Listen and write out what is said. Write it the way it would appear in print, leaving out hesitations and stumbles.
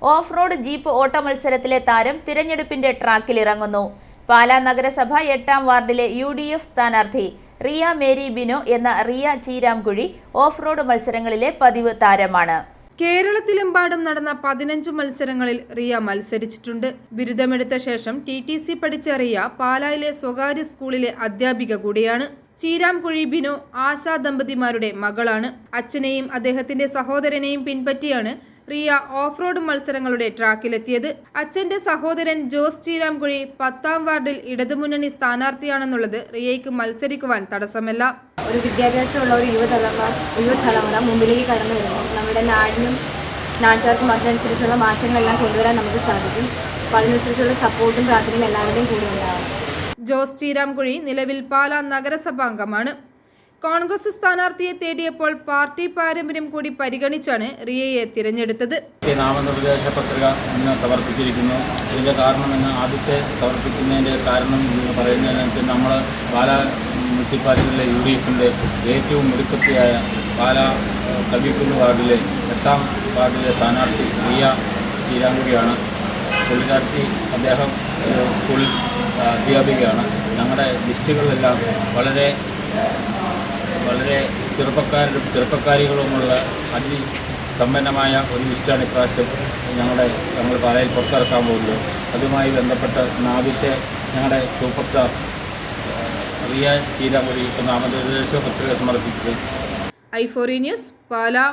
Off road jeep ഓട്ട മത്സരത്തിലെ താരം തിരഞ്ഞെടുപ്പിന്റെ ട്രാക്കിലിറങ്ങുന്നു. പാലാ നഗരസഭ 8-ാം വാർഡിലെ UDF സ്ഥാനാർത്ഥി റിയ മേരി ബിനോ എന്ന റിയ ചീരാംകുഴി ഓഫ് റോഡ് മത്സരങ്ങളിലെ പതിവ് താരമാണ്. കേരളത്തിലെമ്പാടും നടന്ന 15 മത്സരങ്ങളിൽ റിയ മത്സരിച്ചിട്ടുണ്ട്. ബിരുദമെടുത്ത ശേഷം TTC പഠിച്ച റിയ പാലായിലെ സ്വകാര്യ സ്കൂളിലെ അധ്യാപിക കൂടിയാണ്. ചീരാംകുഴി ബിനോ ആശാ ദമ്പതിമാരുടെ മകളാണ്. അച്ഛനെയും അദ്ദേഹത്തിന്റെ സഹോദരനെയും പിൻപറ്റിയാണ് റിയ ഓഫ് റോഡ് മത്സരങ്ങളുടെ ട്രാക്കിലെത്തിയത്. അച്ഛന്റെ സഹോദരൻ ജോസ് ചീരാംകുഴി 10-ാം വാർഡിൽ ഇടതുമുന്നണി സ്ഥാനാർത്ഥിയാണെന്നുള്ളത് റിയയ്ക്ക് മത്സരിക്കുവാൻ തടസ്സമല്ല. ഒരു വിദ്യാഭ്യാസമുള്ള ഒരു യുവതലമുറ മുമ്പിലേക്ക് കടന്നു വരുമ്പോൾ നമ്മുടെ നാടിനും നാട്ടുകാർക്കും അതിനനുസരിച്ചുള്ള മാറ്റങ്ങളെല്ലാം കൊണ്ടുവരാൻ നമുക്ക് സാധിക്കും. അപ്പോൾ അതിനനുസരിച്ചുള്ള സപ്പോർട്ടും പ്രാർത്ഥനയും എല്ലാവരുടെയും കൂടെ ഉണ്ടാകും. ജോസ് ചീരാംകുഴി നിലവിൽ പാലാ നഗരസഭാംഗമാണ്. കോൺഗ്രസ് സ്ഥാനാർത്ഥിയെ തേടിയപ്പോൾ പാർട്ടി പാരമ്പര്യം കൂടി പരിഗണിച്ചാണ് റിയയെ തിരഞ്ഞെടുത്തത്. നാമനിർദ്ദേശ പത്രിക ഇന്ന് സമർപ്പിച്ചിരിക്കുന്നു. ഇതിൻ്റെ കാരണമെന്ന് ആദ്യത്തെ സമർപ്പിക്കുന്നതിൻ്റെ കാരണം എന്ന് പറയുന്നതിനകത്ത് നമ്മൾ പാലാ മുനിസിപ്പാലിറ്റിയിലെ UDFിൻ്റെ ഏറ്റവും മിടുക്കത്തിയായ പാലാ കവിക്കുന്ന് വാർഡിലെ 8-ാം വാർഡിലെ സ്ഥാനാർത്ഥി റിയ ചീരാംകുഴിയാണ്. പുള്ളിക്കാരത്തി അദ്ദേഹം സ്കൂളിൽ അധ്യാപികയാണ്. ഞങ്ങളുടെ ലിസ്റ്റുകളിലെല്ലാം വളരെ ചെറുപ്പക്കാരികളുമുള്ള അതിസമ്പന്നമായ ഒരു ലിസ്റ്റാണ് ഇപ്രാവശ്യം ഞങ്ങൾ പാലയിൽ പുറത്തിറക്കാൻ പോകുന്നത്. അതുമായി ബന്ധപ്പെട്ട് ആദ്യത്തെ ഞങ്ങളുടെ സൂപ്പർ സ്റ്റാർ റിയ ചീരാംകുഴി നാമനിർദ്ദേശ പത്രിക സമർപ്പിച്ചത്. i4 news Pala.